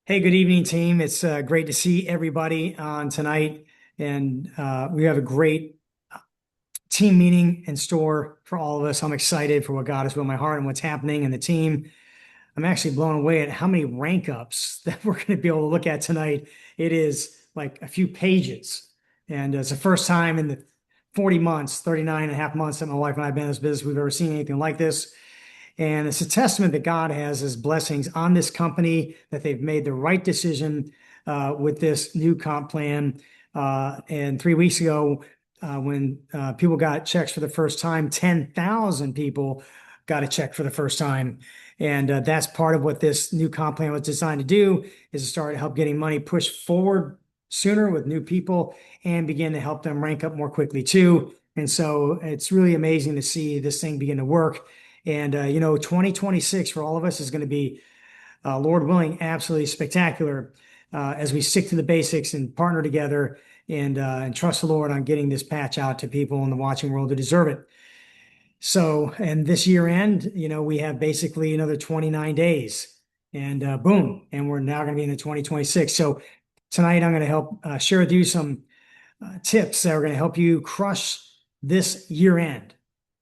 Hey, good evening, team. It's great to see everybody on tonight. And we have a great team meeting in store for all of us. I'm excited for what God has put in my heart and what's happening in the team. I'm actually blown away at how many rank ups that we're going to be able to look at tonight. It is like a few pages. And it's the first time in the 40 months, 39 and a half months that my wife and I have been in this business, we've ever seen anything like this. And it's a testament that God has his blessings on this company, that they've made the right decision with this new comp plan. And 3 weeks ago, when people got checks for the first time, 10,000 people got a check for the first time. And that's part of what this new comp plan was designed to do, is to start to help getting money pushed forward sooner with new people and begin to help them rank up more quickly too. And so it's really amazing to see this thing begin to work. And, 2026 for all of us is going to be, Lord willing, absolutely spectacular as we stick to the basics and partner together and trust the Lord on getting this patch out to people in the watching world who deserve it. So, and this year end, we have basically another 29 days and boom, and we're now going to be in the 2026. So tonight I'm going to help share with you some tips that are going to help you crush this year end,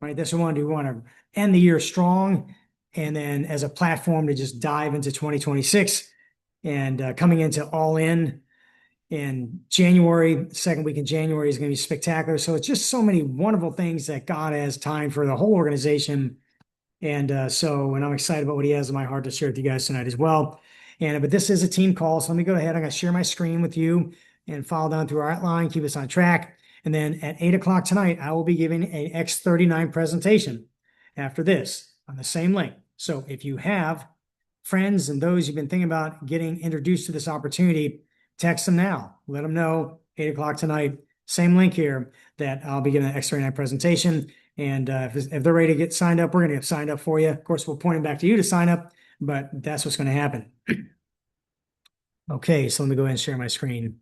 right? That's what we want to do. We want to end the year strong and then as a platform to just dive into 2026 and coming into all in January, second week in January is going to be spectacular. So it's just so many wonderful things that God has timed for the whole organization. And and I'm excited about what he has in my heart to share with you guys tonight as well. But this is a team call. So let me go ahead. I'm going to share my screen with you and follow down through our outline, keep us on track. And then at 8 o'clock tonight, I will be giving a X39 presentation after this on the same link. So if you have friends and those you've been thinking about getting introduced to this opportunity, text them now. Let them know 8 o'clock tonight, same link here, that I'll be giving an X39 presentation. And if they're ready to get signed up, we're going to get signed up for you. Of course, we'll point them back to you to sign up, but that's what's going to happen. Okay, so let me go ahead and share my screen.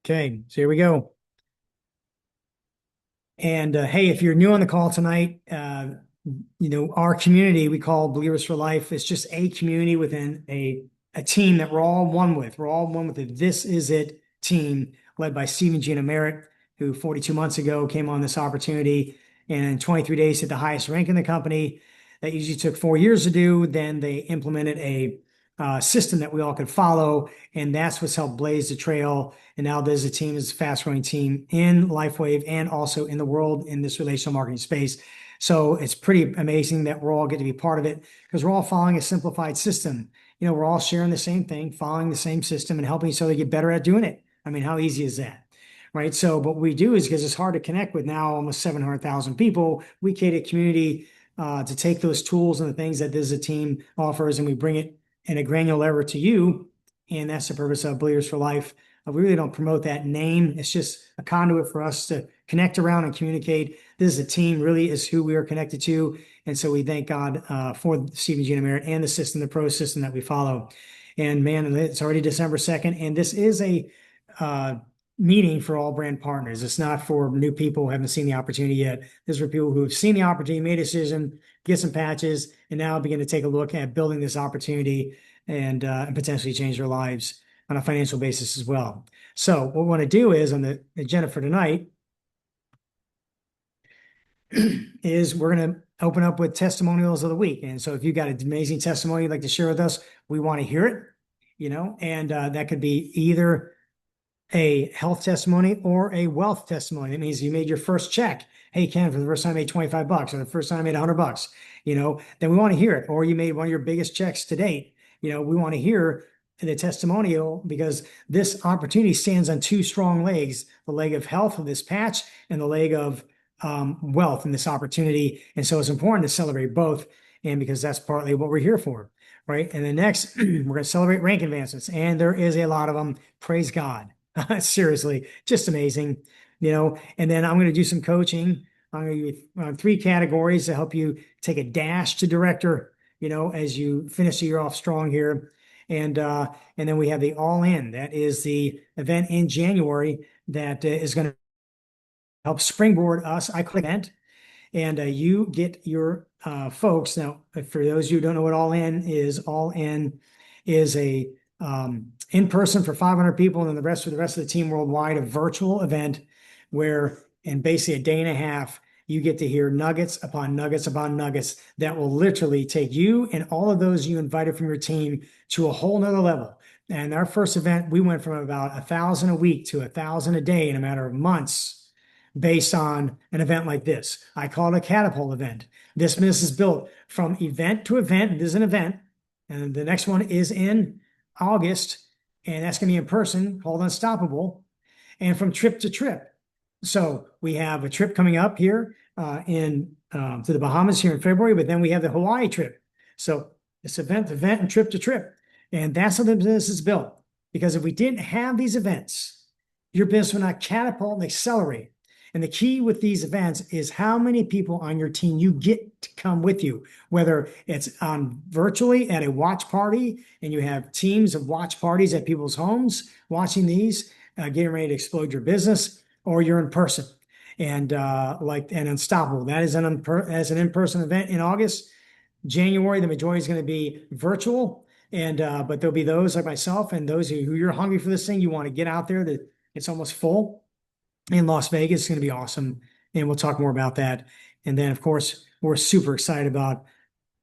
Okay, so here we go. And hey, if you're new on the call tonight, our community we call Believers for Life. It's just a community within a team that we're all one with. We're all one with the This Is It team led by Steve and Gina Merritt, who 42 months ago came on this opportunity and in 23 days hit the highest rank in the company. That usually took 4 years to do. Then they implemented a system that we all could follow, and that's what's helped blaze the trail. And now there's a team, is a fast-growing team in LifeWave and also in the world in this relational marketing space. So it's pretty amazing that we're all get to be part of it because we're all following a simplified system. We're all sharing the same thing, following the same system, and helping each other get better at doing it. I mean, how easy is that? Right. So what we do is, because it's hard to connect with now almost 700,000 people, we create a community to take those tools and the things that this team offers, and we bring it in a granular level to you. And that's the purpose of Believers for Life. We really don't promote that name. It's just a conduit for us to connect around and communicate. This is a team, really is who we are connected to. And so we thank God for Stephen Gina Merritt and the system, the pro system that we follow. And man, it's already December 2nd. And this is a meeting for all brand partners. It's not for new people who haven't seen the opportunity yet. This is for people who have seen the opportunity, made a decision, get some patches, and now begin to take a look at building this opportunity and potentially change their lives on a financial basis as well. So what we want to do is, on the agenda for tonight, is we're going to open up with testimonials of the week. And so if you've got an amazing testimony you'd like to share with us, we want to hear it, and that could be either a health testimony or a wealth testimony. That means you made your first check. Hey, Ken, for the first time I made $25, or the first time I made $100, then we want to hear it. Or you made one of your biggest checks to date. We want to hear the testimonial, because this opportunity stands on two strong legs: the leg of health of this patch and the leg of wealth in this opportunity. And so it's important to celebrate both, and because that's partly what we're here for, right? And then next, we're going to celebrate rank advancements, and there is a lot of them. Praise God. Seriously, just amazing, and then I'm going to do some coaching. I'm going to do 3 categories to help you take a dash to director, as you finish the year off strong here. And then we have the All In. That is the event in January that is going to help springboard us. I call it event, and you get your folks. Now, for those of you who don't know what All In is a in person for 500 people, and then the rest of the team worldwide, a virtual event where in basically a day and a half, you get to hear nuggets upon nuggets upon nuggets that will literally take you and all of those you invited from your team to a whole nother level. And our first event, we went from about 1,000 a week to 1,000 a day in a matter of months based on an event like this. I call it a catapult event. This business is built from event to event. This is an event. And the next one is in August, and that's going to be in person called Unstoppable, and from trip to trip. So we have a trip coming up here in to the Bahamas here in February, but then we have the Hawaii trip. So it's event to event and trip to trip. And that's how the business is built. Because if we didn't have these events, your business would not catapult and accelerate. And the key with these events is how many people on your team you get to come with you, whether it's virtually at a watch party and you have teams of watch parties at people's homes watching these, getting ready to explode your business, or you're in person. And Unstoppable, that is an in-person event in August. January, the majority is going to be virtual. But there'll be those like myself and those who you're hungry for this thing, you want to get out there, that it's almost full in Las Vegas. It's going to be awesome. And we'll talk more about that. And then, of course, we're super excited about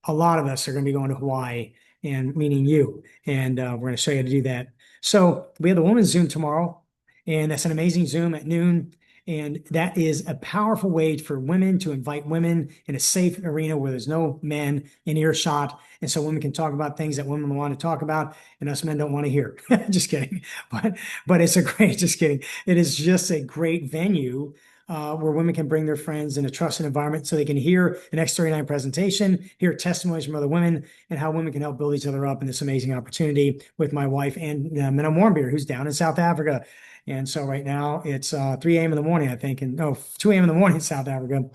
a lot of us are going to be going to Hawaii, and meaning you. And we're going to show you how to do that. So we have the women's Zoom tomorrow, and that's an amazing Zoom at noon. And that is a powerful way for women to invite women in a safe arena where there's no men in earshot. And so women can talk about things that women want to talk about and us men don't want to hear. Just kidding. But it's just kidding. It is just a great venue where women can bring their friends in a trusted environment so they can hear an X39 presentation, hear testimonies from other women, and how women can help build each other up in this amazing opportunity with my wife and Minna Warmbier, who's down in South Africa. And so right now it's 3 a.m. in the morning, I think, and no, 2 a.m. in the morning in South Africa.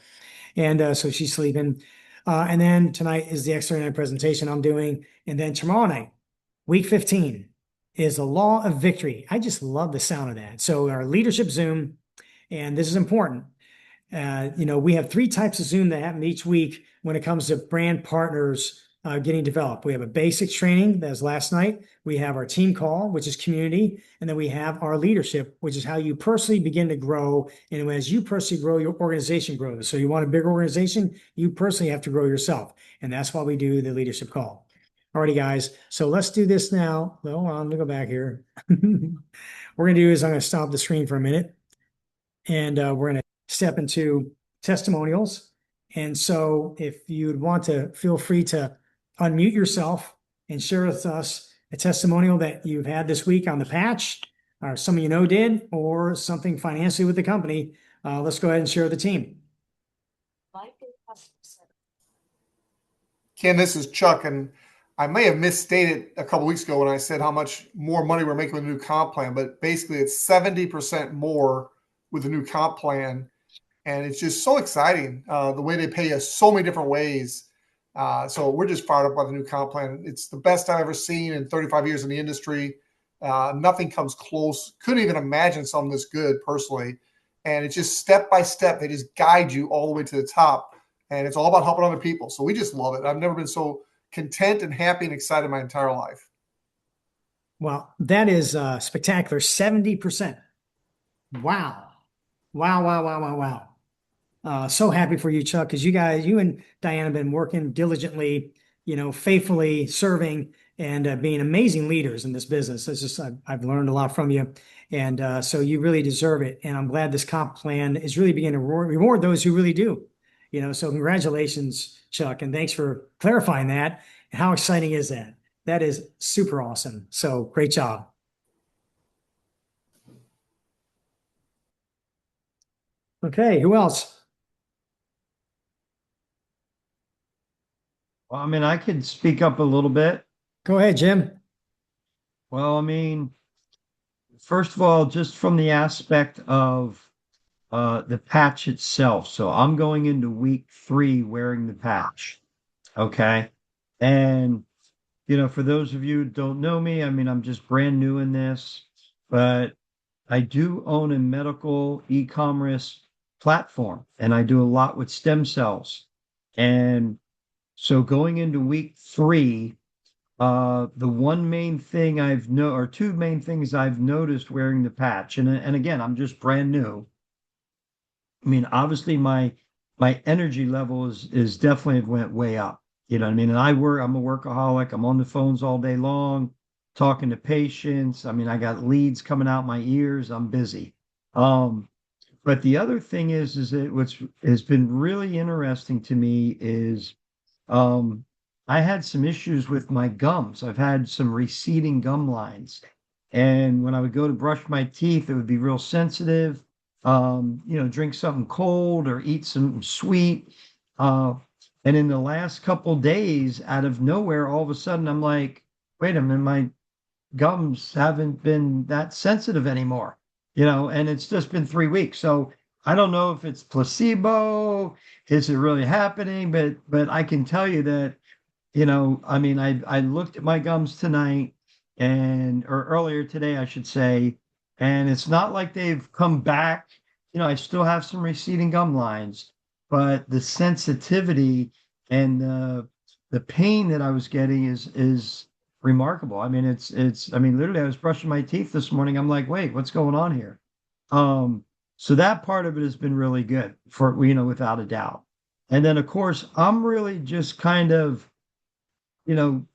And so she's sleeping. And then tonight is the X39 presentation I'm doing. And then tomorrow night, week 15, is the law of victory. I just love the sound of that. So our leadership Zoom, and this is important. We have 3 types of Zoom that happen each week when it comes to brand partners getting developed. We have a basics training, that was last night. We have our team call, which is community. And then we have our leadership, which is how you personally begin to grow. And as you personally grow, your organization grows. So you want a bigger organization, you personally have to grow yourself. And that's why we do the leadership call. Alrighty, guys. So let's do this now. Hold on, let me go back here. What we're going to do is I'm going to stop the screen for a minute. And we're going to step into testimonials. And so if you'd want to, feel free to unmute yourself and share with us a testimonial that you've had this week on the patch, or some of you know did, or something financially with the company. Let's go ahead and share with the team. Ken, this is Chuck, and I may have misstated a couple weeks ago when I said how much more money we're making with the new comp plan, but basically it's 70% more with the new comp plan. And it's just so exciting, the way they pay us so many different ways. So we're just fired up by the new comp plan. It's the best I've ever seen in 35 years in the industry. Nothing comes close. Couldn't even imagine something this good personally. And it's just step by step. They just guide you all the way to the top. And it's all about helping other people. So we just love it. I've never been so content and happy and excited my entire life. Well, that is spectacular. 70%. Wow. Wow, wow, wow, wow, wow. So happy for you, Chuck, because you and Diane have been working diligently, faithfully serving and being amazing leaders in this business. It's just, I've learned a lot from you. And so you really deserve it. And I'm glad this comp plan is really beginning to reward those who really do. So congratulations, Chuck. And thanks for clarifying that. And how exciting is that? That is super awesome. So great job. Okay, who else? Well, I mean, I could speak up a little bit. Go ahead, Jim. Well, I mean, first of all, just from the aspect of the patch itself. So I'm going into week 3 wearing the patch. Okay. And for those of you who don't know me, I mean, I'm just brand new in this, but I do own a medical e-commerce platform and I do a lot with stem cells. And so going into week 3, the one main thing or two main things I've noticed wearing the patch, and again, I'm just brand new. I mean, obviously my energy level is definitely went way up. You know what I mean? And I'm a workaholic. I'm on the phones all day long, talking to patients. I mean, I got leads coming out my ears. I'm busy. Um, but the other thing is that what's has been really interesting to me is um, I had some issues with my gums. I've had some receding gum lines. And when I would go to brush my teeth, it would be real sensitive. Drink something cold or eat some sweet. Uh, and in the last couple days, out of nowhere, all of a sudden, I'm like, wait a minute, my gums haven't been that sensitive anymore, and it's just been 3 weeks. So I don't know if it's placebo, is it really happening? But I can tell you that, I mean, I looked at my gums tonight or earlier today, I should say, and it's not like they've come back. I still have some receding gum lines, but the sensitivity and the pain that I was getting is remarkable. I mean, I mean, literally, I was brushing my teeth this morning. I'm like, wait, what's going on here? Um, so that part of it has been really good without a doubt. And then, of course, I'm really just kind of, you know,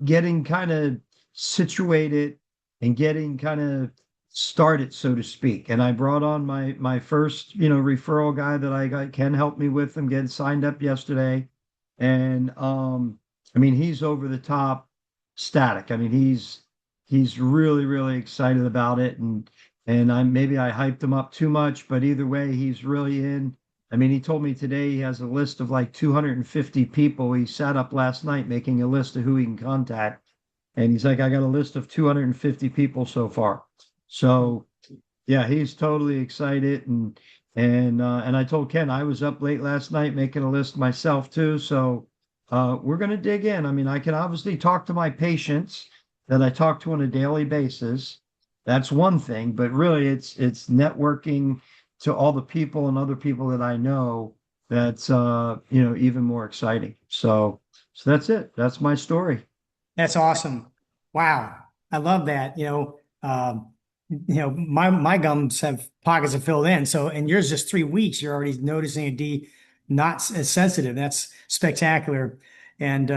getting kind of situated and getting kind of started, so to speak. And I brought on my first, referral guy that I got can help me with them getting signed up yesterday. And I mean, he's over the top static. I mean, he's really, really excited about it. And I hyped him up too much, but either way, he's really in. I mean, he told me today he has a list of like 250 people. He sat up last night making a list of who he can contact. And he's like, I got a list of 250 people so far. So yeah, he's totally excited. And I told Ken I was up late last night making a list myself too. So we're gonna dig in. I mean, I can obviously talk to my patients that I talk to on a daily basis. That's one thing, but really it's networking to all the people and other people that I know that's even more exciting. So that's it. That's my story. That's awesome. Wow. I love that. My gums have pockets are filled in. So, and yours just 3 weeks, you're already noticing a D not as sensitive. That's spectacular. And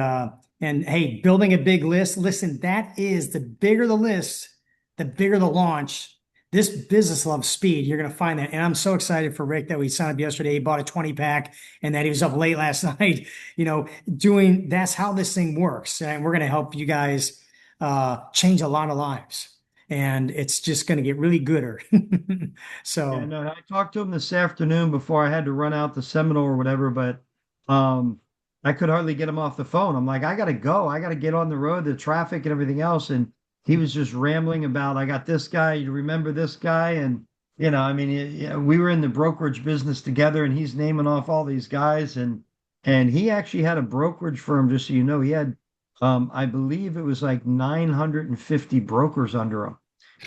and hey, building a big list. Listen, that is the bigger the list, the bigger the launch. This business loves speed. You're going to find that. And I'm so excited for Rick that we signed up yesterday. He bought a 20 pack and that he was up late last night, doing that's how this thing works. And we're going to help you guys change a lot of lives. And it's just going to get really gooder. Yeah, So, no, I talked to him this afternoon before I had to run out the Seminole or whatever, but um I could hardly get him off the phone. I'm like, I gotta go. I gotta get on the road, the traffic and everything else. And he was just rambling about, I got this guy, you remember this guy? And I mean, we were in the brokerage business together and he's naming off all these guys and he actually had a brokerage firm, just so you know, he had I believe it was like 950 brokers under him.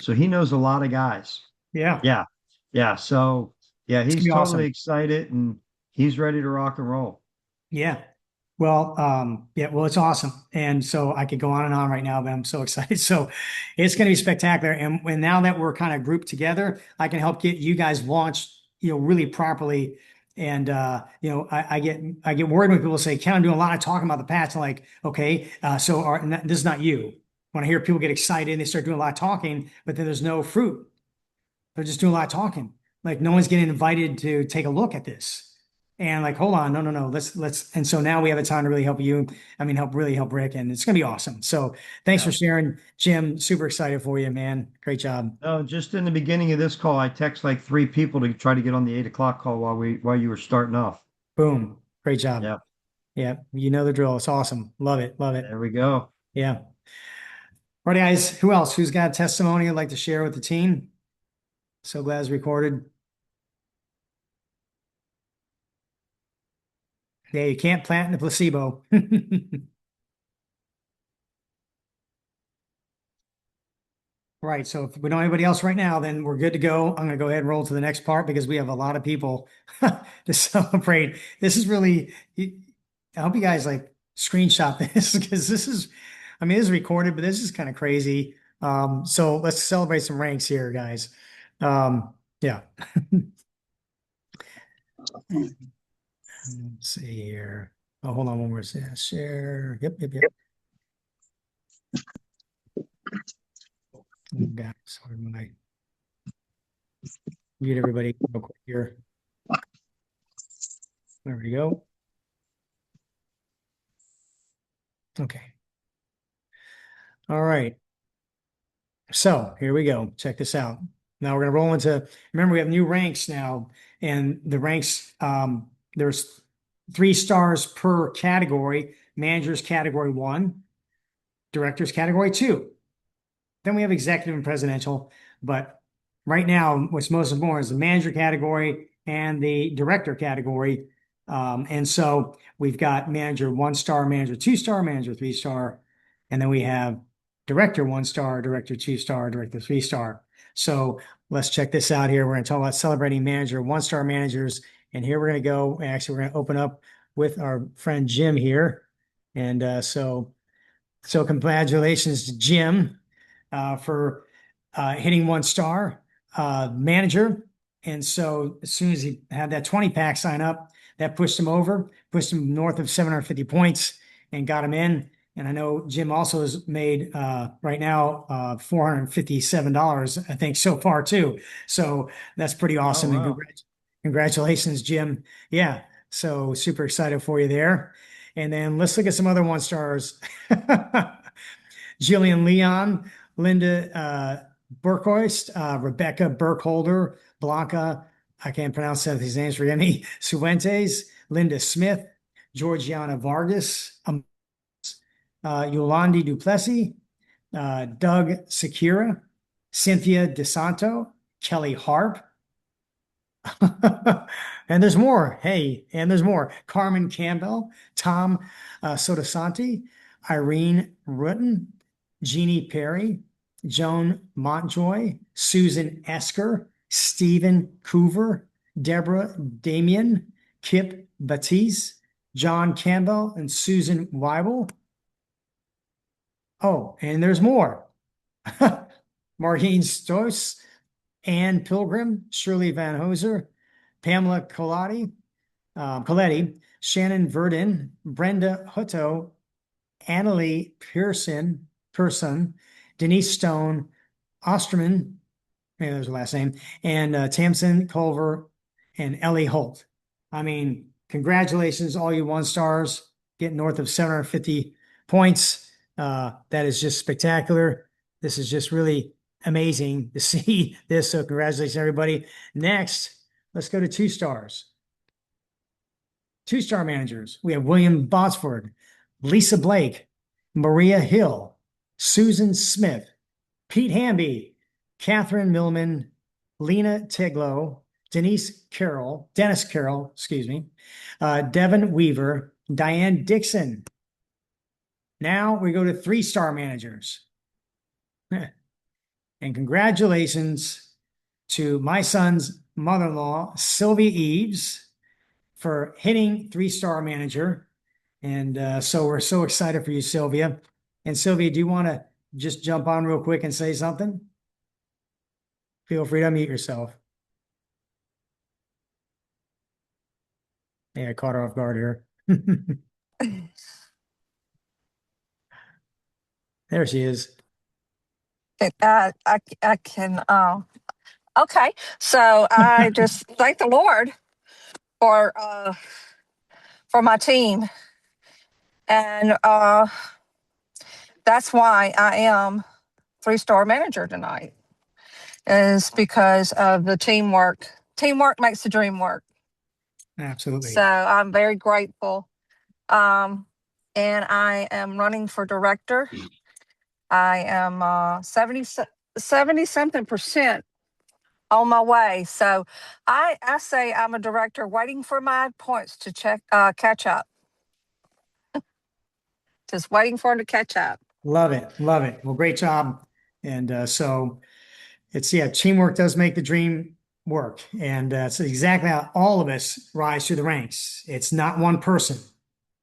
So he knows a lot of guys. yeah, Yeah. Yeah. So yeah, it's going he's to be totally awesome. excited and he's ready to rock and roll. Yeah. Well, yeah, well, it's awesome. And so I could go on and on right now, but I'm so excited. So it's going to be spectacular. And now that we're kind of grouped together, I can help get you guys launched, really properly. And I get worried when people say, Ken, I'm doing a lot of talking about the patch. I'm like, okay, this is not you. When I hear people get excited and they start doing a lot of talking, but then there's no fruit. They're just doing a lot of talking. Like no one's getting invited to take a look at this. And like, hold on, no, no, no. Let's. And so now we have a time to really help you. I mean, really help Rick, and it's gonna be awesome. So thanks for Yeah. sharing, Jim. Super excited for you, man. Great job. No, just in the beginning of this call, I text like 3 people to try to get on the 8 o'clock call while you were starting off. Boom. Great job. Yeah. Yeah, you know the drill. It's awesome. Love it. Love it. There we go. Yeah. All right, guys. Who else? Who's got a testimony I'd like to share with the team? So glad it's recorded. Yeah, you can't plant in the placebo. Right. So if we don't have anybody else right now, then we're good to go. I'm going to go ahead and roll to the next part because we have a lot of people to celebrate. This is really, I hope you guys like screenshot this because this is, I mean, this is recorded, but this is kind of crazy. So let's celebrate some ranks here, guys. Yeah. Let's see here. Oh, hold on one more second. Share. Yep. Oh, God, sorry, my mute everybody real quick here. There we go. Okay. All right. So here we go. Check this out. Now we're going to roll into, remember, we have new ranks now, and the ranks, there's 3 stars per category. Managers category 1, directors category 2. Then we have executive and presidential. But right now, what's most important is the manager category and the director category. And so we've got manager 1 star, manager 2 star, manager 3 star. And then we have director 1 star, director 2 star, director 3 star. So let's check this out here. We're going to talk about celebrating manager 1 star managers. And here we're going to go. Actually, we're going to open up with our friend Jim here. And so congratulations to Jim for hitting 1 star manager. And so as soon as he had that 20 pack sign up, that pushed him north of 750 points and got him in. And I know Jim also has made right now $457, I think, so far too. So that's pretty awesome. Oh, wow. And congratulations, Jim. Yeah. So super excited for you there. And then let's look at some other 1 stars. Jillian Leon, Linda Burkhorst, Rebecca Burkholder, Blanca, I can't pronounce these names, forgive me, Suentes, Linda Smith, Georgiana Vargas, Yolandi Duplessis, Doug Sakura, Cynthia DeSanto, Kelly Harp, and there's more. Hey, and there's more. Carmen Campbell, Tom Sotosanti, Irene Rutten, Jeannie Perry, Joan Montjoy, Susan Esker, Stephen Coover, Deborah Damien, Kip Batiste, John Campbell, and Susan Weibel. Oh, and there's more. Margene Stoss, Ann Pilgrim, Shirley Van Hoser, Pamela Coletti, Shannon Verdin, Brenda Hutto, Annalie Person, Denise Stone, Osterman, maybe there's her last name, and Tamsin Culver and Ellie Holt. I mean, congratulations, all you 1 stars, getting north of 750 points. That is just spectacular. This is just really amazing to see this. So congratulations, everybody. Next, let's go to 2 stars. 2 star managers. We have William Botsford, Lisa Blake, Maria Hill, Susan Smith, Pete Hamby, Catherine Millman, Lena Teglow, Dennis Carroll, excuse me, Devin Weaver, Diane Dixon. Now we go to 3 star managers. And congratulations to my son's mother-in-law, Sylvia Eves, for hitting 3 star manager. And so we're so excited for you, Sylvia. And Sylvia, do you want to just jump on real quick and say something? Feel free to unmute yourself. Yeah, I caught her off guard here. There she is. I can. Okay, so I just thank the Lord for my team, and that's why I am 3 star manager tonight. Is because of the teamwork. Teamwork makes the dream work. Absolutely. So I'm very grateful. And I am running for director. I am 70 something percent on my way. So I say I'm a director waiting for my points to catch up. Just waiting for them to catch up. Love it. Love it. Well, great job. And so it's, yeah, teamwork does make the dream work. And it's exactly how all of us rise through the ranks. It's not one person.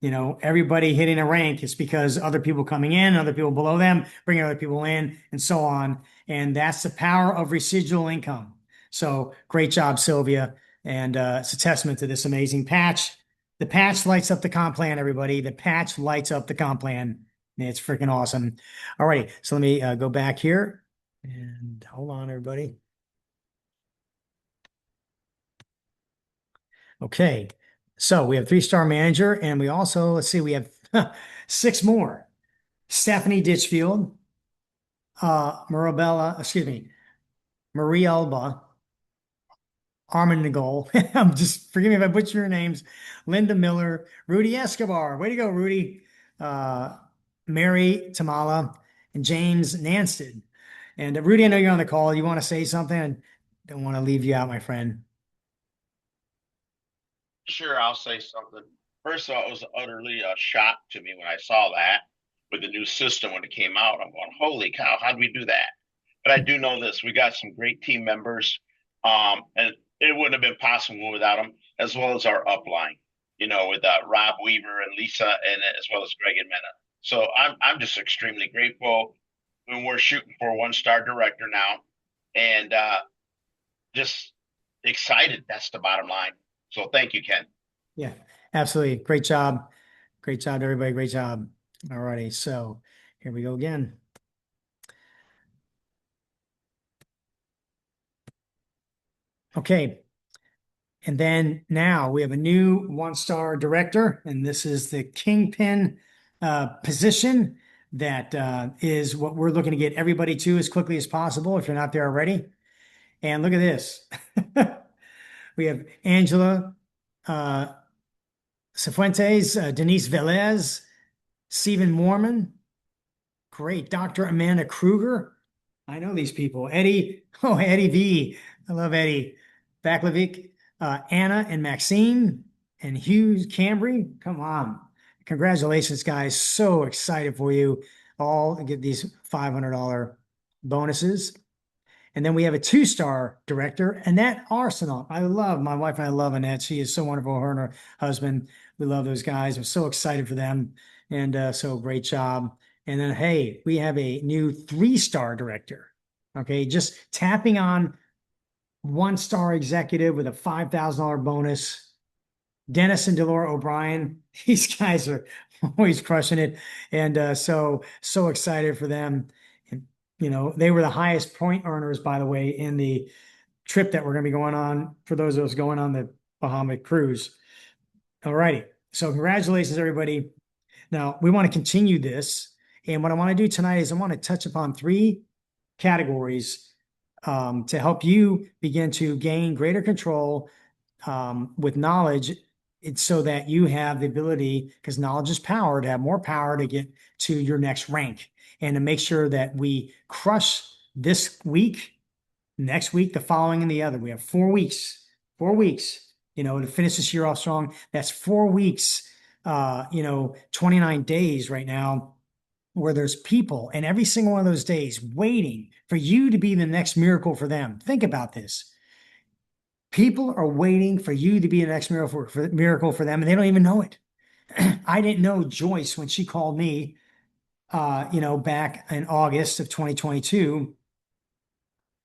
You know, everybody hitting a rank is because other people coming in, other people below them, bringing other people in, and so on. And that's the power of residual income. So great job, Sylvia. And it's a testament to this amazing patch. The patch lights up the comp plan, everybody. The patch lights up the comp plan. It's freaking awesome. All right. So let me go back here and hold on, everybody. Okay. So we have 3-star manager, and we also, let's see, we have 6 more. Stephanie Ditchfield, Marabella, excuse me, Marie Alba, Armin Nagol. I'm just, forgive me if I butcher your names. Linda Miller, Rudy Escobar. Way to go, Rudy. Uh, Mary Tamala, and James Nansted. And Rudy, I know you're on the call. You want to say something? I don't want to leave you out, my friend. Sure, I'll say something. First of all, it was utterly a shock to me when I saw that with the new system when it came out. I'm going, holy cow, how do we do that? But I do know this: we got some great team members, and it wouldn't have been possible without them, as well as our upline. You know, with Rob Weaver and Lisa, and as well as Greg and Mena. So I'm just extremely grateful. And we're shooting for 1-star director now, and just excited. That's the bottom line. So thank you, Ken. Yeah, absolutely. Great job. Great job, everybody. Great job. All righty. So here we go again. Okay. And then now we have a new 1-star director, and this is the kingpin position that is what we're looking to get everybody to as quickly as possible if you're not there already. And look at this. We have Angela Cifuentes, Denise Velez, Stephen Mormon. Great. Dr. Amanda Kruger. I know these people. Eddie V. I love Eddie. Baklavik, Anna and Maxine, and Hugh Cambry. Come on. Congratulations, guys. So excited for you all to get these $500 bonuses. And then we have a 2-star director, Annette Arsenal. I love my wife and I love Annette. She is so wonderful. Her and her husband. We love those guys. I'm so excited for them. And so great job. And then, hey, we have a new 3-star director. Okay, just tapping on 1-star executive with a $5,000 bonus. Dennis and Delora O'Brien. These guys are always crushing it. And so excited for them. And, you know, they were the highest point earners, by the way, in the trip that we're going to be going on for those of us going on the Bahama cruise. All righty. So congratulations, everybody. Now, we want to continue this. And what I want to do tonight is I want to touch upon 3 categories to help you begin to gain greater control with knowledge. It's so that you have the ability, because knowledge is power, to have more power to get to your next rank and to make sure that we crush this week, next week, the following, and the other. We have 4 weeks, you know, to finish this year off strong. That's 4 weeks, 29 days right now, where there's people in every single one of those days waiting for you to be the next miracle for them. Think about this. People are waiting for you to be the next miracle for them, and they don't even know it. I didn't know Joyce when she called me, back in August of 2022,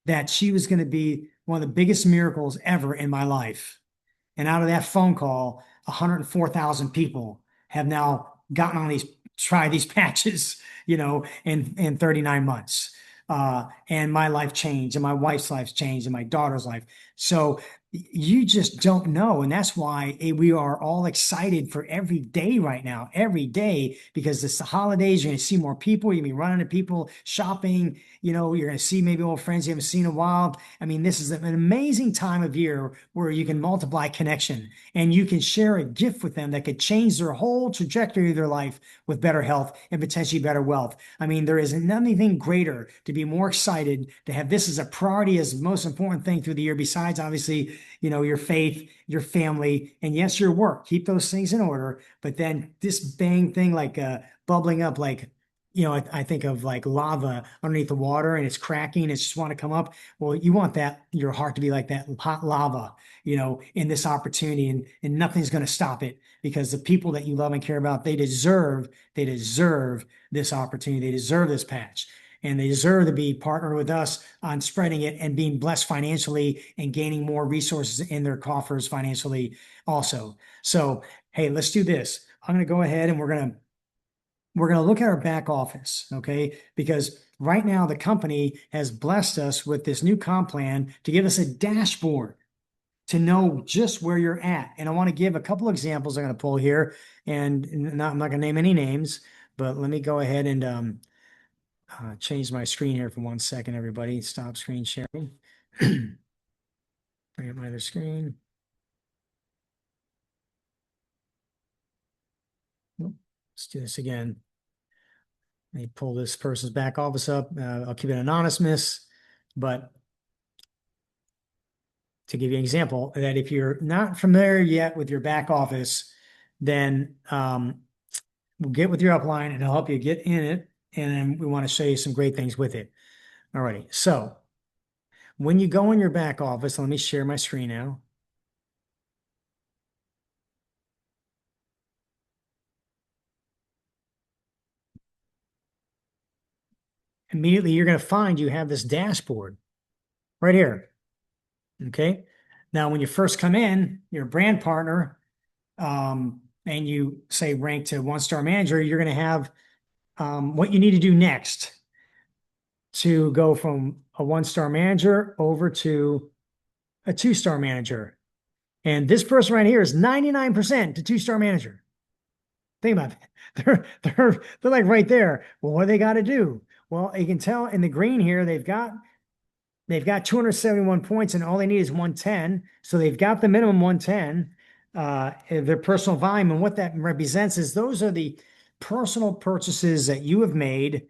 that she was going to be one of the biggest miracles ever in my life. And out of that phone call, 104,000 people have now gotten on tried these patches, in 39 months. And my life changed, and my wife's life changed, and my daughter's life. So you just don't know. And that's why we are all excited for every day right now, every day, because it's the holidays. You're going to see more people. You're going to be running to people, shopping. You're going to see maybe old friends you haven't seen in a while. I mean, this is an amazing time of year where you can multiply connection and you can share a gift with them that could change their whole trajectory of their life with better health and potentially better wealth. I mean, there isn't anything greater to be more excited to have this as a priority, as the most important thing through the year, besides obviously, your faith, your family, and yes, your work. Keep those things in order. But then this bang thing, like bubbling up, like, I think of like lava underneath the water and it's cracking, it's just want to come up. Well, you want your heart to be like that hot lava, in this opportunity, and nothing's going to stop it, because the people that you love and care about, they deserve this opportunity. They deserve this patch, and they deserve to be partnered with us on spreading it and being blessed financially and gaining more resources in their coffers financially also. So, hey, let's do this. I'm going to go ahead and we're going to look at our back office, okay? Because right now the company has blessed us with this new comp plan to give us a dashboard to know just where you're at. And I want to give a couple examples I'm going to pull here, and I'm not going to name any names, but let me go ahead and change my screen here for 1 second, everybody. Stop screen sharing. Bring up my other screen. Let's do this again. Let me pull this person's back office up. I'll keep it anonymous, but to give you an example, that if you're not familiar yet with your back office, then we'll get with your upline and it'll help you get in it. And then we want to show you some great things with it. All righty. So when you go in your back office, let me share my screen now. Immediately, you're going to find you have this dashboard right here. Okay. Now, when you first come in, your brand partner, and you say rank to 1-star manager, you're going to have what you need to do next to go from a 1-star manager over to a 2-star manager. And this person right here is 99% to 2-star manager. Think about that. They're like right there. Well, what do they got to do? Well, you can tell in the green here, they've got 271 points and all they need is 110. So they've got the minimum 110, their personal volume. And what that represents is those are the personal purchases that you have made.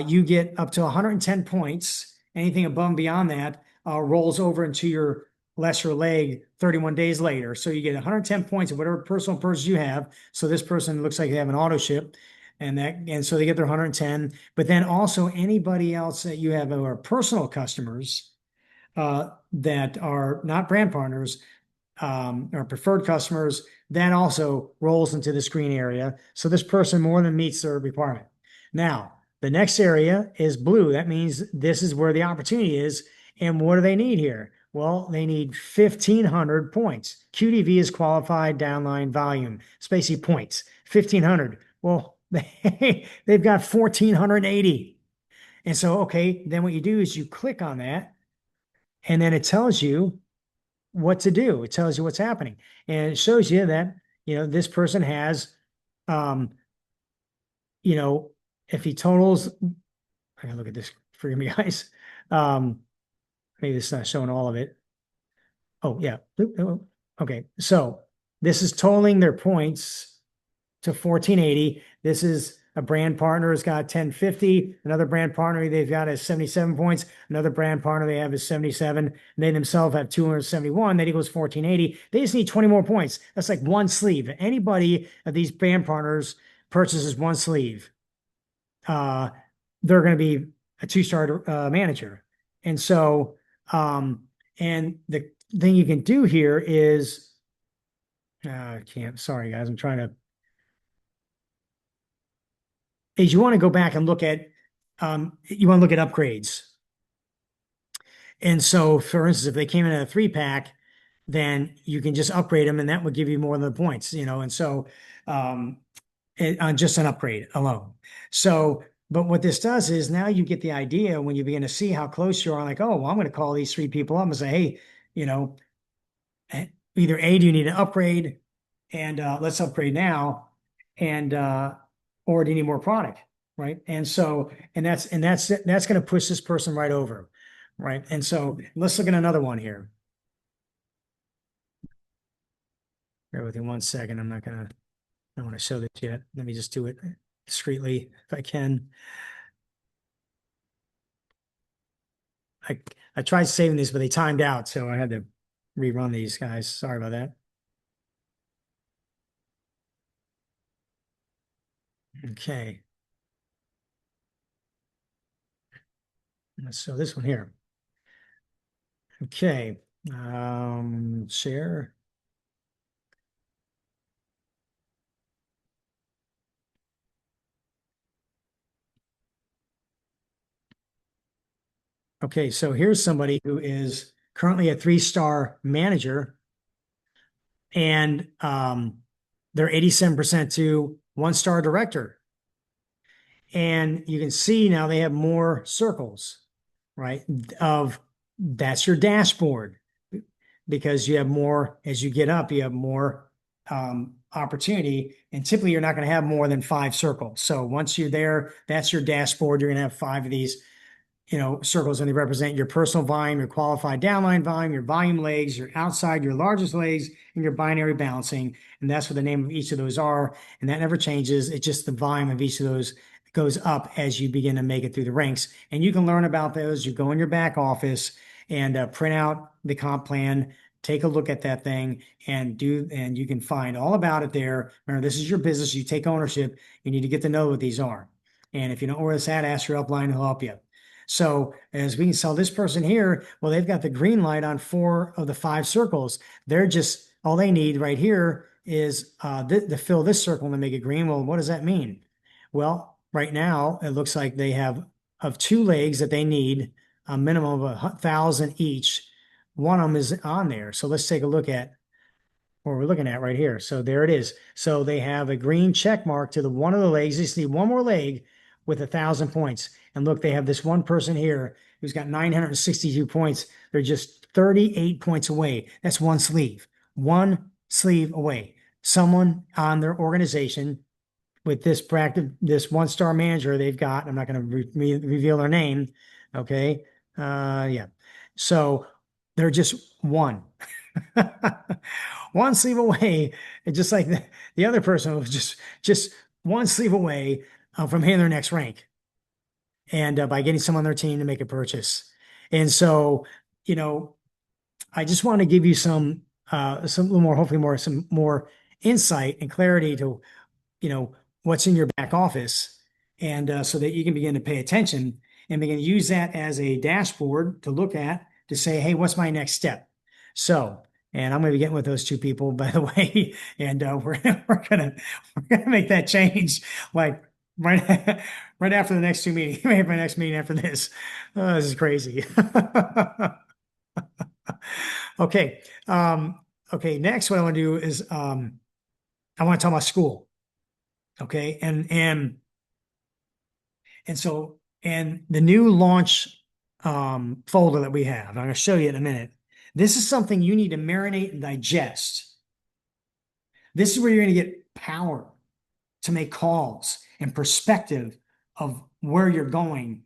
You get up to 110 points. Anything above and beyond that rolls over into your lesser leg 31 days later. So you get 110 points of whatever personal purchase you have. So this person looks like they have an auto ship, and so they get their 110. But then also anybody else that you have who are personal customers that are not brand partners, or preferred customers, that also rolls into this green area. So this person more than meets their requirement. Now, the next area is blue. That means this is where the opportunity is. And what do they need here? Well, they need 1,500 points. QDV is qualified downline volume, spacey points, 1,500. Well, they've got 1,480. And so, okay, then what you do is you click on that, and then it tells you what to do. It tells you what's happening. And it shows you that, this person has, if he totals, I gotta look at this, forgive me, guys. Maybe it's not showing all of it. Oh, yeah. Okay. So this is totaling their points to 1,480. This is a brand partner has got 1,050. Another brand partner they've got is 77 points. Another brand partner they have is 77. And they themselves have 271. That equals 1,480. They just need 20 more points. That's like one sleeve. Anybody of these brand partners purchases one sleeve, they're going to be a 2-star manager. And so, and the thing you can do here is, I can't, sorry guys, I'm trying to, is you want to go back and look at, you want to look at upgrades. And so, for instance, if they came in a 3-pack, then you can just upgrade them and that would give you more than the points, and so, on just an upgrade alone. So, but what this does is now you get the idea when you begin to see how close you are, like, oh, well, I'm going to call these 3 people up and say, hey, either A, do you need an upgrade? And let's upgrade now. And or do you need more product? Right. And so, and that's going to push this person right over. Right. And so let's look at another one here. Bear with me 1 second. I don't want to show this yet. Let me just do it discreetly if I can. I tried saving these, but they timed out, so I had to rerun these, guys. Sorry about that. Okay. So this one here. Okay. Share. Okay, so here's somebody who is currently a 3-star manager, and they're 87% to 1-star director. And you can see now they have more circles, right? Of That's your dashboard, because you have more as you get up, you have more opportunity. And typically, you're not going to have more than 5 circles. So once you're there, that's your dashboard. You're going to have 5 of these circles, and they represent your personal volume, your qualified downline volume, your volume legs, your outside, your largest legs, and your binary balancing. And that's what the name of each of those are. And that never changes. It's just the volume of each of those goes up as you begin to make it through the ranks. And you can learn about those. You go in your back office and print out the comp plan, take a look at that thing, and you can find all about it there. Remember, this is your business. You take ownership. You need to get to know what these are. And if you don't know where it's at, ask your upline to help you. So as we can sell this person here, well, they've got the green light on 4 of the 5 circles. They're just, all they need right here is to fill this circle and make it green. Well, what does that mean? Well, right now, it looks like they have of 2 legs that they need a minimum of 1,000 each. One of them is on there. So let's take a look at what we're looking at right here. So there it is. So they have a green check mark to the one of the legs. They just need one more leg with 1,000 points. And look, they have this one person here who's got 962 points. They're just 38 points away. That's one sleeve away. Someone on their organization with this practice, this 1-star manager they've got. I'm not going to reveal their name. Okay. Yeah. So they're just one. One sleeve away, and just like the other person was just one sleeve away from hitting their next rank, and by getting someone on their team to make a purchase. And so, you know, I just want to give you some little more, hopefully more, some more insight and clarity to what's in your back office, and so that you can begin to pay attention and begin to use that as a dashboard to look at to say, hey, what's my next step? So, and I'm going to be getting with those 2 people, by the way, and we're gonna make that change like right right after the next 2 meetings. Maybe my next meeting after this. This is crazy. Okay. Okay. Next, what I want to do is I want to talk about school. Okay. And the new launch folder that we have, I'm going to show you in a minute. This is something you need to marinate and digest. This is where you're going to get power to make calls and perspective of where you're going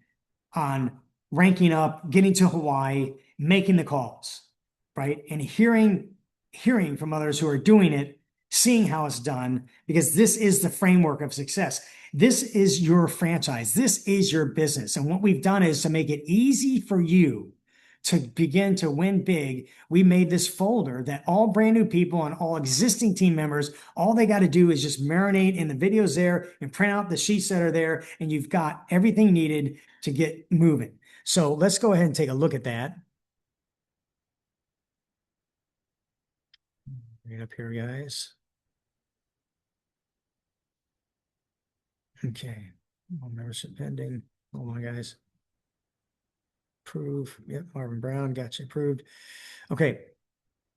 on ranking up, getting to Hawaii, making the calls, right? And hearing from others who are doing it, seeing how it's done, because this is the framework of success. This is your franchise. This is your business. And what we've done is to make it easy for you to begin to win big. We made this folder that all brand new people and all existing team members, all they got to do is just marinate in the videos there and print out the sheets that are there, and you've got everything needed to get moving. So let's go ahead and take a look at that. Bring it up here, guys. Okay. All membership pending. Hold on, guys. Approve. Yep. Marvin Brown. Gotcha. Approved. Okay.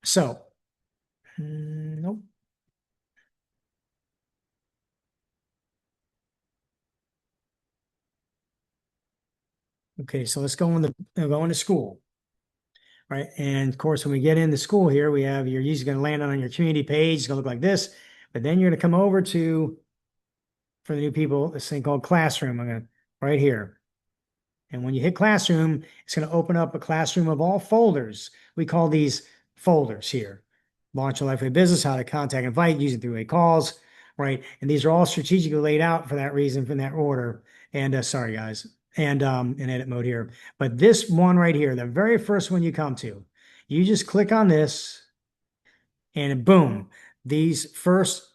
So, nope. Okay. So let's go into school. Right. And of course, when we get into school here, you're usually going to land on your community page. It's going to look like this, but then you're going to come over for the new people, this thing called Classroom. I'm going to right here. And when you hit Classroom, it's going to open up a classroom of all folders. We call these folders here. Launch a Lifeway Business, how to contact, invite, using 3-way calls, right? And these are all strategically laid out for that reason, in that order. And sorry, guys. And in edit mode here. But this one right here, the very first one you come to, you just click on this and boom, these first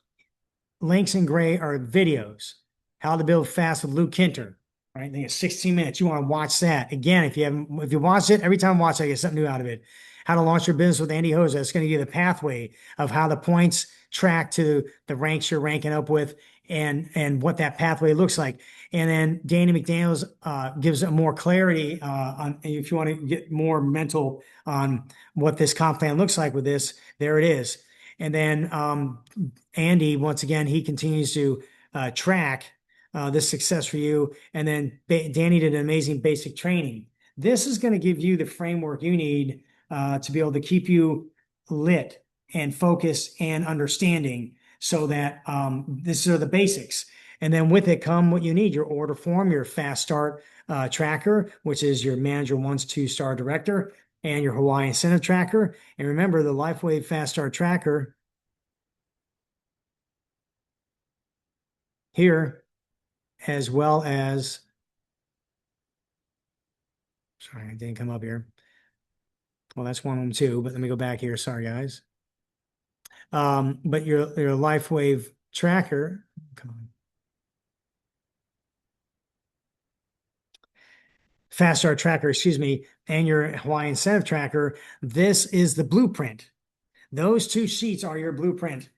links in gray are videos. How to Build Fast with Luke Kinter, right? I think it's 16 minutes. You want to watch that. Again, if you watch it, every time I watch it, I get something new out of it. How to launch your business with Andy Hoza. It's going to give you the pathway of how the points track to the ranks you're ranking up with and what that pathway looks like. And then Danny McDaniels gives it more clarity on if you want to get more mental on what this comp plan looks like with this, there it is. And then Andy, once again, he continues to track this success for you. And then Danny did an amazing basic training. This is going to give you the framework you need to be able to keep you lit and focused and understanding so that these are the basics. And then with it come what you need, your order form, your fast start tracker, which is your manager wants to star director, and your Hawaii incentive tracker. And remember the LifeWave fast start tracker here, as well as, sorry, I didn't come up here. Well, that's one of them too, but let me go back here. Sorry, guys. But your LifeWave tracker, come on. Fast Start tracker, excuse me, and your Hawaii incentive tracker, this is the blueprint. Those two sheets are your blueprint.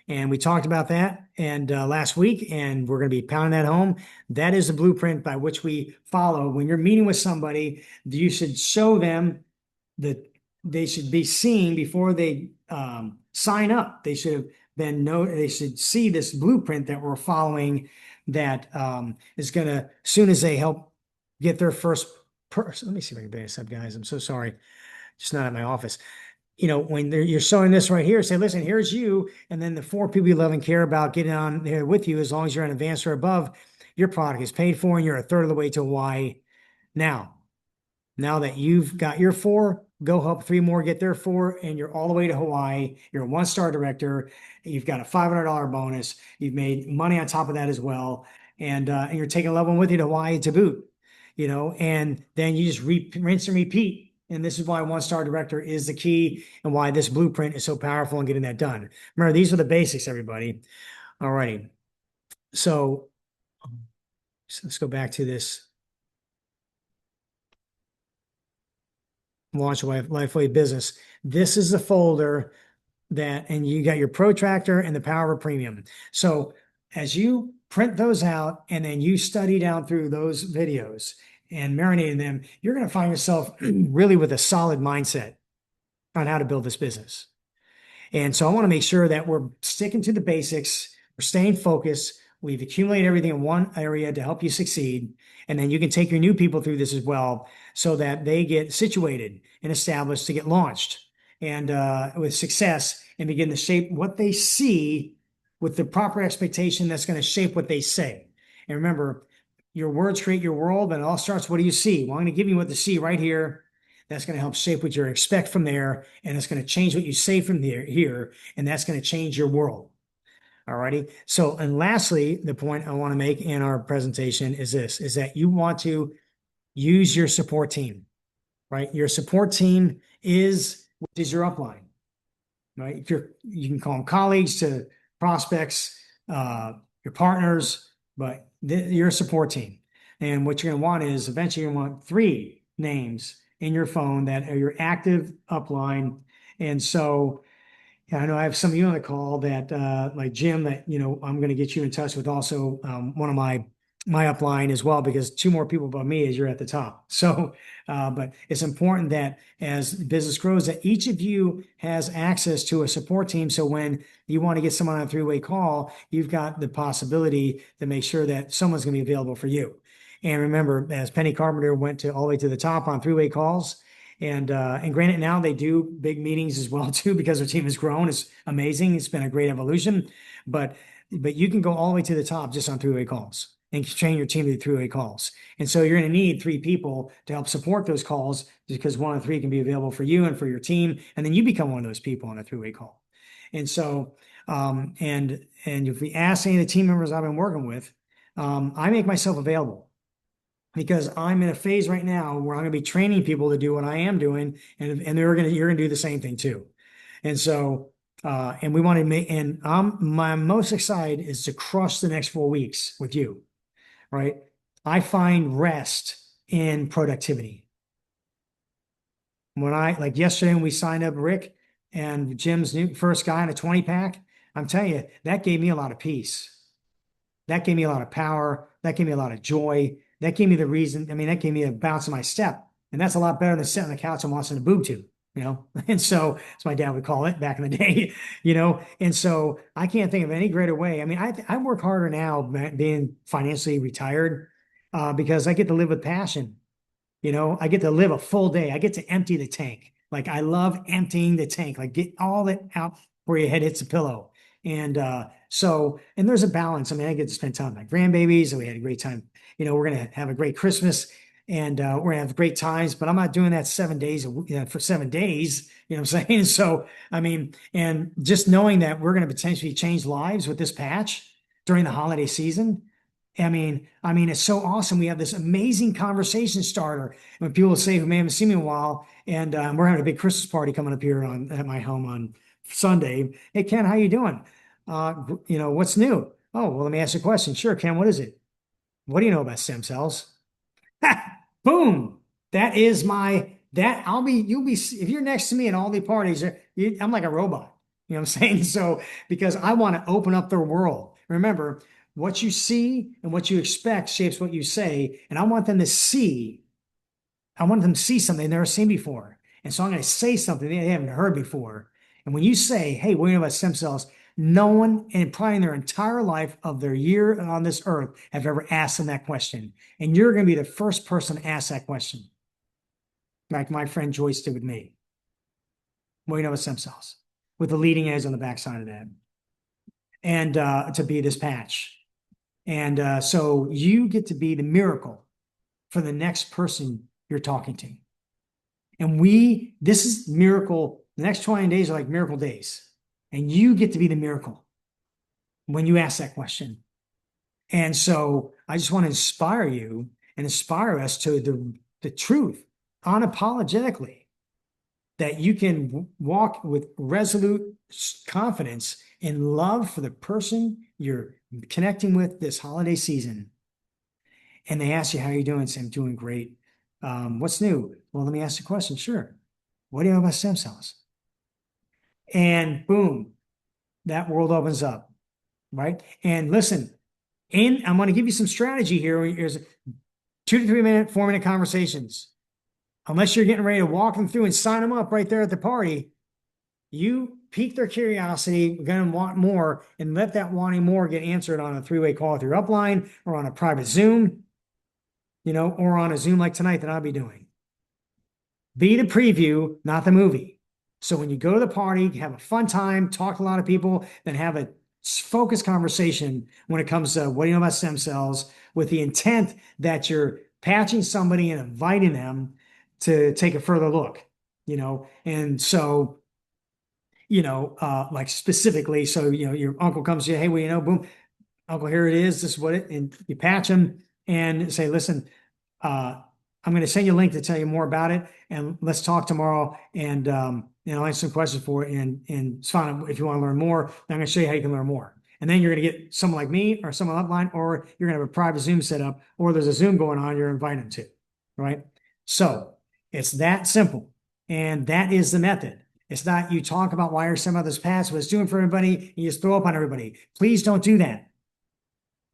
And we talked about that and last week, and we're going to be pounding that home. That is the blueprint by which we follow. When you're meeting with somebody, you should show them that they should be seen before they sign up. They should have been they should see this blueprint that we're following that is going to, as soon as they help get their first person. Let me see if I can bring this up, guys. I'm so sorry. Just not at my office. You know, when you're showing this right here, say, listen, here's you. And then the 4 people you love and care about getting on there with you, as long as you're an advanced or above, your product is paid for and you're a third of the way to Hawaii. Now that you've got your 4, go help 3 more get their 4, and you're all the way to Hawaii. You're a 1-star director. You've got a $500 bonus. You've made money on top of that as well. And you're taking a level 1 with you to Hawaii to boot, you know, and then you just rinse and repeat. And this is why 1-star director is the key and why this blueprint is so powerful in getting that done. Remember, these are the basics, everybody. All righty. So let's go back to this launch LifeWave business. This is the folder that, and you got your protractor and the power of premium. So as you print those out and then you study down through those videos and marinate in them, you're going to find yourself really with a solid mindset on how to build this business. And so I want to make sure that we're sticking to the basics, we're staying focused, we've accumulated everything in one area to help you succeed. And then you can take your new people through this as well so that they get situated and established to get launched and with success and begin to shape what they see with the proper expectation that's going to shape what they say. And remember, your words create your world, and it all starts, what do you see? Well, I'm going to give you what to see right here. That's going to help shape what you expect from there, and it's going to change what you say from here, and that's going to change your world. All righty. So, and lastly, the point I want to make in our presentation is this, is that you want to use your support team, right? Your support team is your upline, right? You can call them colleagues to prospects, your partners, but your support team. And what you're going to want is eventually you're going to want 3 names in your phone that are your active upline. And so I know I have some of you on the call that like Jim, that, you know, I'm going to get you in touch with also one of my upline as well, because 2 more people above me as you're at the top. So, but it's important that as business grows, that each of you has access to a support team. So when you want to get someone on a 3-way call, you've got the possibility to make sure that someone's going to be available for you. And remember, as Penny Carpenter went to all the way to the top on 3-way calls, and granted, now they do big meetings as well too, because their team has grown. It's amazing. It's been a great evolution, but you can go all the way to the top just on 3-way calls and train your team to do 3-way calls. And so you're going to need 3 people to help support those calls, because 1 of 3 can be available for you and for your team. And then you become one of those people on a 3-way call. And so, and if we ask any of the team members I've been working with, I make myself available, because I'm in a phase right now where I'm going to be training people to do what I am doing, and you're going to do the same thing too. And so, and we want to make, and my most excited is to crush the next 4 weeks with you, right? I find rest in productivity. Like yesterday when we signed up Rick and Jim's new first guy in a 20 pack, I'm telling you, that gave me a lot of peace. That gave me a lot of power. That gave me a lot of joy. That gave me the reason. I mean, that gave me a bounce in my step. And that's a lot better than sitting on the couch and watching a boob tube, you know? And so, as my dad would call it back in the day, you know? And so I can't think of any greater way. I mean, I work harder now being financially retired because I get to live with passion. You know, I get to live a full day. I get to empty the tank. Like I love emptying the tank, like get all that out where your head hits the pillow. And and there's a balance. I mean, I get to spend time with my grandbabies, and we had a great time. You know, we're gonna have a great Christmas, and we're gonna have great times. But I'm not doing that 7 days for 7 days. You know what I'm saying? So I mean, and just knowing that we're gonna potentially change lives with this patch during the holiday season. I mean, it's so awesome. We have this amazing conversation starter. When people say who may haven't seen me in a while, and we're having a big Christmas party coming up here at my home on Sunday. Hey, Ken, how you doing? You know, what's new? Oh, well, let me ask you a question. Sure, Ken, what is it? What do you know about stem cells? Boom. That is you'll be, if you're next to me at all the parties, I'm like a robot. You know what I'm saying? So, because I want to open up their world. Remember, what you see and what you expect shapes what you say. And I want them to see something they've never seen before. And so I'm going to say something they haven't heard before. And when you say, hey, what do you know about stem cells? No one, and probably in their entire life of their year on this earth, have ever asked them that question. And you're going to be the first person to ask that question. Like my friend Joyce did with me. What do you know about stem cells? With the leading edge on the backside of that. And to be this patch. And so you get to be the miracle for the next person you're talking to. And this is miracle. The next 20 days are like miracle days. And you get to be the miracle when you ask that question. And so I just want to inspire you and inspire us to the truth, unapologetically, that you can walk with resolute confidence in love for the person you're connecting with this holiday season. And they ask you, how are you doing? Say, I'm doing great. What's new? Well, let me ask you a question. Sure. What do you know about stem cells? And boom, that world opens up, right? And listen, I'm going to give you some strategy here. Here's 2 to 3 minute, 4 minute conversations. Unless you're getting ready to walk them through and sign them up right there at the party, you pique their curiosity, going to want more, and let that wanting more get answered on a 3-way call with your upline or on a private Zoom, you know, or on a Zoom like tonight that I'll be doing. Be the preview, not the movie. So when you go to the party, have a fun time, talk to a lot of people, then have a focused conversation when it comes to what do you know about stem cells, with the intent that you're patching somebody and inviting them to take a further look, you know. And so, you know, like specifically, so, you know, your uncle comes to you, hey, well, you know, boom, uncle, here it is. This is what and you patch them and say, listen, I'm going to send you a link to tell you more about it, and let's talk tomorrow. And I'll answer some questions for it. And it's fine if you want to learn more. I'm going to show you how you can learn more. And then you're going to get someone like me or someone upline, or you're going to have a private Zoom set up, or there's a Zoom going on. You're inviting them to, right? So it's that simple, and that is the method. It's not you talk about why are some of this pass, what it's doing for everybody, and you just throw up on everybody. Please don't do that.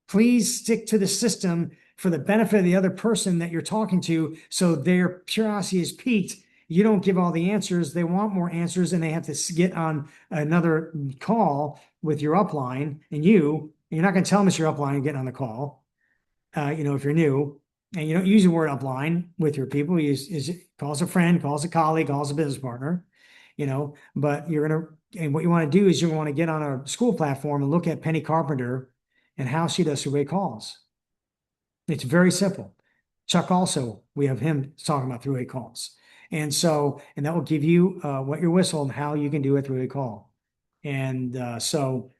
Please stick to the system for the benefit of the other person that you're talking to, so their curiosity is piqued. You don't give all the answers. They want more answers, and they have to get on another call with your upline and you're not going to tell them it's your upline and get on the call. You know, if you're new, and you don't use the word upline with your people, you calls a friend, calls a colleague, calls a business partner, you know, but and what you want to do is you want to get on a school platform and look at Penny Carpenter and how she does survey calls. It's very simple. Chuck also, we have him talking about 3-way calls. And so, and that will give you what your whistle and how you can do a 3-way call. And to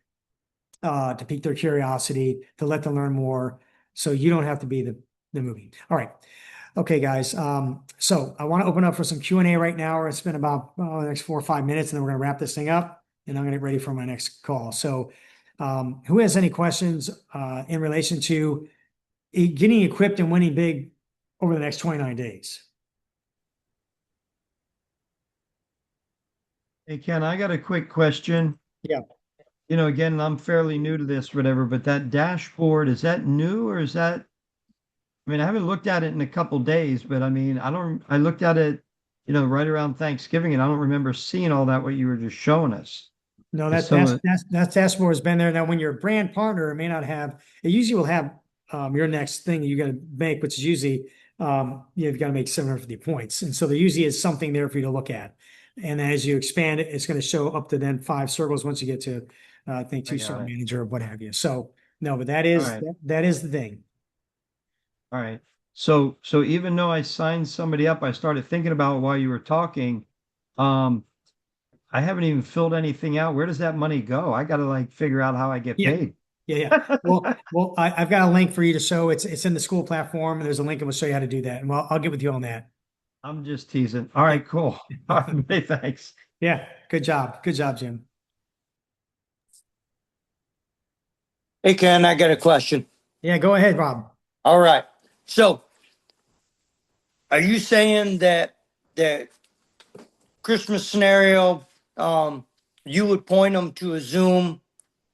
pique their curiosity, to let them learn more, so you don't have to be the movie. All right. Okay, guys. So I want to open up for some Q&A right now. It's been about the next 4 or 5 minutes, and then we're going to wrap this thing up, and I'm going to get ready for my next call. So who has any questions in relation to getting equipped and winning big over the next 29 days. Hey, Ken, I got a quick question. Yeah. Again, I'm fairly new to this, whatever, but that dashboard, is that new or is that, I mean, I haven't looked at it in a couple days, but I mean, I looked at it, right around Thanksgiving and I don't remember seeing all that, what you were just showing us. No, Is that some that's of, that's that dashboard has been there. Now, when you're a brand partner, it may not have. It usually will have your next thing you got to make, which is usually you've got to make 750 points, and so there usually is something there for you to look at. And as you expand it, it's going to show up to then 5 circles once you get to I think I two-star got it. manager or what have you. So no, but All right. that is the thing. All right. So even though I signed somebody up, I started thinking about it while you were talking. Um, I haven't even filled anything out. Where does that money go? I got to like figure out how I get Yeah. paid. Yeah. Well, I've got a link for you to show. It's in the school platform, and there's a link, and we'll show you how to do that. And I'll get with you on that. I'm just teasing. All right, cool. All right, hey, thanks. Yeah. Good job. Good job, Jim. Hey, Ken, I got a question. Yeah. Go ahead, Rob. All right. So, are you saying that Christmas scenario, you would point them to a Zoom,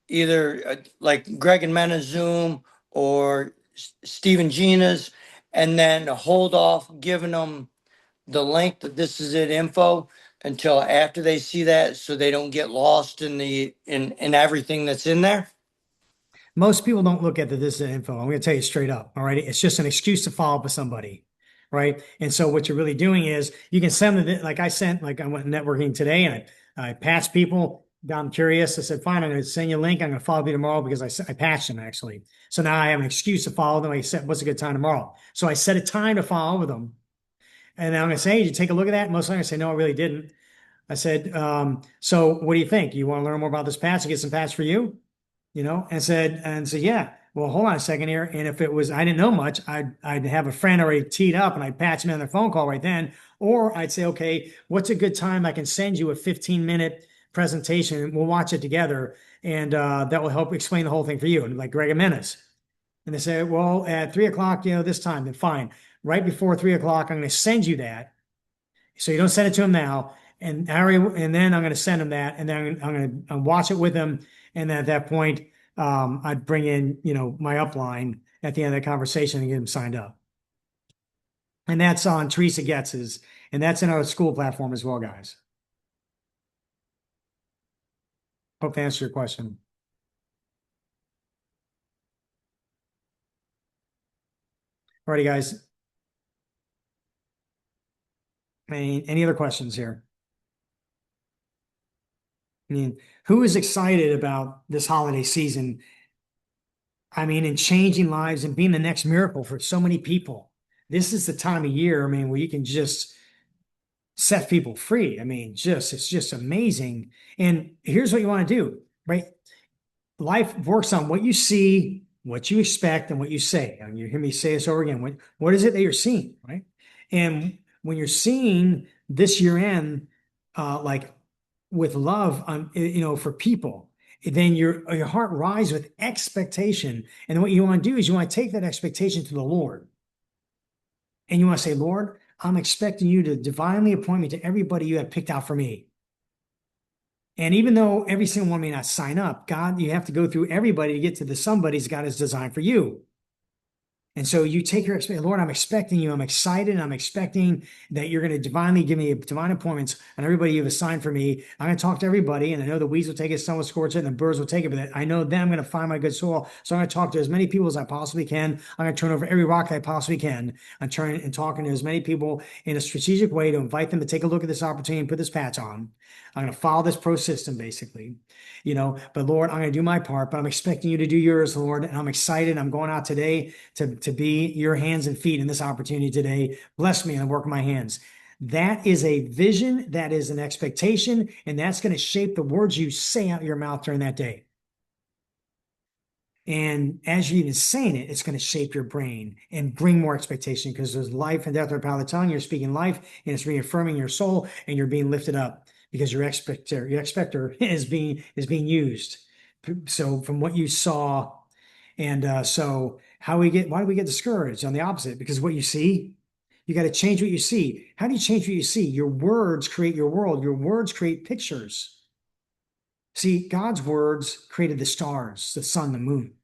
either like Greg and Mena's Zoom or Stephen Gina's, and then hold off giving them the link that this is it info until after they see that, so they don't get lost in in everything that's in there? Most people don't look at this info. I'm going to tell you straight up. All right. It's just an excuse to follow up with somebody. Right. And so what you're really doing is you can send them, like I went networking today and I patched people. I'm curious. I said, fine, I'm going to send you a link. I'm going to follow you tomorrow because I patched them actually. So now I have an excuse to follow them. I said, what's a good time tomorrow? So I set a time to follow with them. And then I'm going to say, hey, did you take a look at that? And most of them are going to say, no, I really didn't. I said, so what do you think? You want to learn more about this patch and get some patch for you? And said, yeah, well, hold on a second here. And if it was, I didn't know much, I'd have a friend already teed up and I'd patch me on their phone call right then. Or I'd say, okay, what's a good time? I can send you a 15-minute presentation and we'll watch it together. And that will help explain the whole thing for you. And like Greg and Menace. And they say, well, at 3 o'clock, this time, then fine. Right before 3 o'clock, I'm going to send you that. So you don't send it to him now. And then I'm going to send him that. And then I'm going to watch it with him. And then at that point, I'd bring in, my upline at the end of the conversation and get him signed up. And that's on Teresa Getz's, and that's in our school platform as well, guys. Hope to answer your question. Alrighty, guys. Any other questions here? I mean, who is excited about this holiday season? I mean, and changing lives and being the next miracle for so many people. This is the time of year, where you can just set people free. It's just amazing. And here's what you want to do, right? Life works on what you see, what you expect, and what you say. And you hear me say this over again. What is it that you're seeing, right? And when you're seeing this year end, like with love on, for people, then your heart rises with expectation. And what you want to do is you want to take that expectation to the Lord. And you want to say, Lord, I'm expecting you to divinely appoint me to everybody you have picked out for me. And even though every single one may not sign up, God, you have to go through everybody to get to the somebody's God has designed for you. And so you take your expectation, Lord, I'm expecting you. I'm excited. I'm expecting that you're going to divinely give me divine appointments on everybody you've assigned for me. I'm going to talk to everybody. And I know the weeds will take it, sun will scorch it, and the birds will take it. But I know then I'm going to find my good soil. So I'm going to talk to as many people as I possibly can. I'm going to turn over every rock that I possibly can. I'm turning and talking to as many people in a strategic way to invite them to take a look at this opportunity and put this patch on. I'm going to follow this pro system, basically. But Lord, I'm going to do my part, but I'm expecting you to do yours, Lord. And I'm excited. I'm going out today to be your hands and feet in this opportunity today. Bless me in the work of my hands. That is a vision. That is an expectation. And that's going to shape the words you say out of your mouth during that day. And as you're even saying it, it's going to shape your brain and bring more expectation because there's life and death are the power of the tongue. You're speaking life and it's reaffirming your soul and you're being lifted up because your expector is being used. So from what you saw And so why do we get discouraged? On the opposite, because what you see, you got to change what you see. How do you change what you see? Your words create your world. Your words create pictures. See, God's words created the stars, the sun, the moon,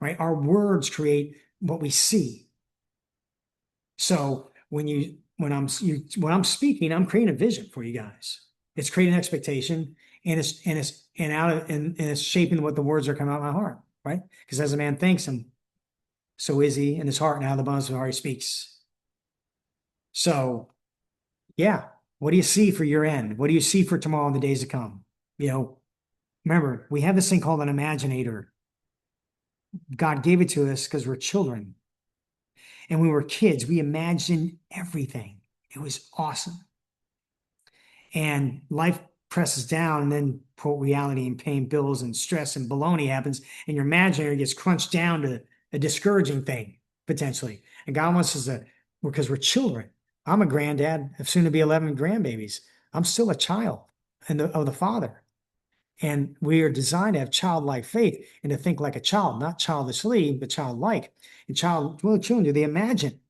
right? Our words create what we see. So when I'm speaking, I'm creating a vision for you guys. It's creating expectation, and it's shaping what the words are coming out of my heart, right? Because as a man thinks, and so is he in his heart, and out of the abundance of his heart he speaks. So, yeah, what do you see for your end? What do you see for tomorrow and the days to come? Remember, we have this thing called an imaginator. God gave it to us because we're children. And when we were kids, we imagined everything. It was awesome. And life presses down, and then quote reality and pain, bills and stress and baloney happens, and your imaginator gets crunched down to a discouraging thing, potentially. And God wants us to, because we're children. I'm a granddad of soon to be 11 grandbabies. I'm still a child of the Father. And we are designed to have childlike faith and to think like a child, not childishly, but childlike. And children, do they imagine?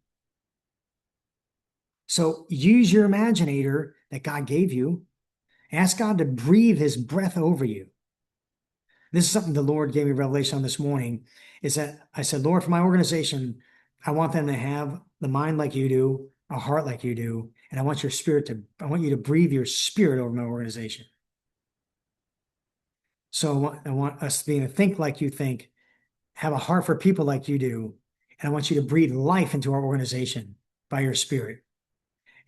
So use your imaginator that God gave you. Ask God to breathe his breath over you. This is something the Lord gave me revelation on this morning, is that I said, Lord, for my organization, I want them to have the mind like you do, a heart like you do, and I want you to breathe your spirit over my organization. So I want us to think like you think, have a heart for people like you do, and I want you to breathe life into our organization by your spirit.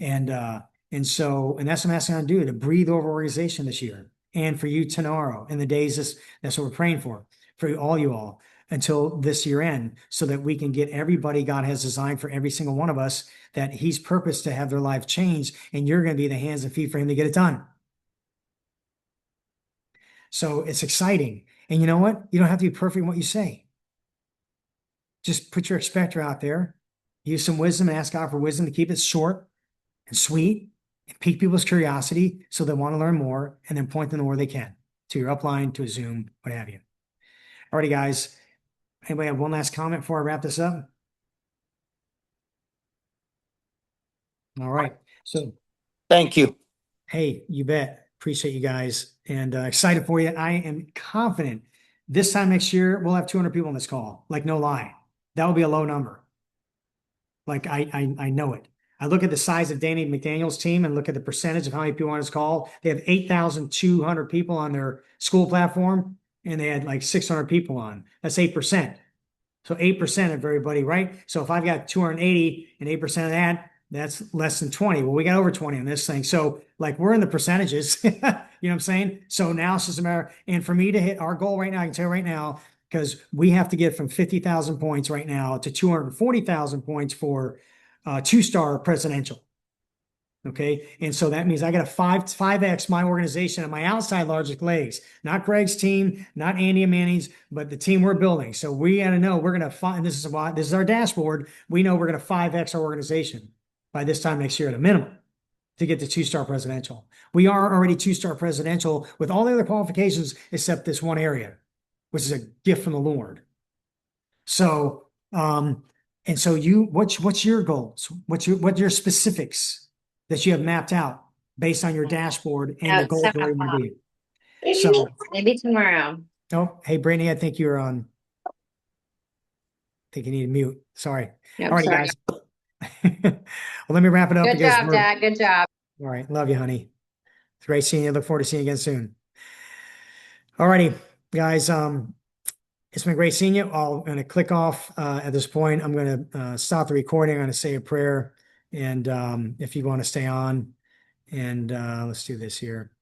And that's what I'm asking God to do, to breathe over organization this year, and for you tomorrow and the days that's what we're praying for you all until this year end, so that we can get everybody God has designed for every single one of us, that he's purposed to have their life changed, and you're going to be the hands and feet for him to get it done. So it's exciting. And you know what? You don't have to be perfect in what you say. Just put your expector out there, use some wisdom, and ask God for wisdom to keep it short and sweet and pique people's curiosity so they want to learn more, and then point them where they can, to your upline, to a Zoom, what have you. Alrighty, guys. Anybody have one last comment before I wrap this up? All right. So, Thank you. hey, you bet. Appreciate you guys, and excited for you. I am confident this time next year we'll have 200 people on this call. Like, no lie, that will be a low number. Like I know it. I look at the size of Danny McDaniel's team and look at the percentage of how many people on his call. They have 8,200 people on their school platform, and they had like 600 people on. That's 8%. So 8% of everybody, right? So if I've got 280 and 8% of that, that's less than 20. Well, we got over 20 on this thing. So like we're in the percentages, you know what I'm saying? So now it's just a matter, and for me to hit our goal right now, I can tell you right now, because we have to get from 50,000 points right now to 240,000 points for 2-star presidential. Okay. And so that means I got to 5x my organization and my outside largest legs, not Greg's team, not Andy and Manny's, but the team we're building. So we got to know we're going to find, this is our dashboard. We know we're going to 5x our organization by this time next year at a minimum to get to 2-star presidential. We are already 2-star presidential with all the other qualifications except this one area, which is a gift from the Lord. So, and so what's your goals? What your specifics that you have mapped out based on your dashboard and the goals where you want to be? So Maybe tomorrow. oh, hey Brittany, I think you're on. I think you need to mute. Sorry. Nope, All right, sorry. guys. Well, let me wrap it up. Good because job, Dad. Good job. all right. Love you, honey. It's great seeing you. Look forward to seeing you again soon. All righty, guys. It's been great seeing you. I'm going to click off at this point. I'm going to stop the recording. I'm going to say a prayer. And if you want to stay on, and let's do this here.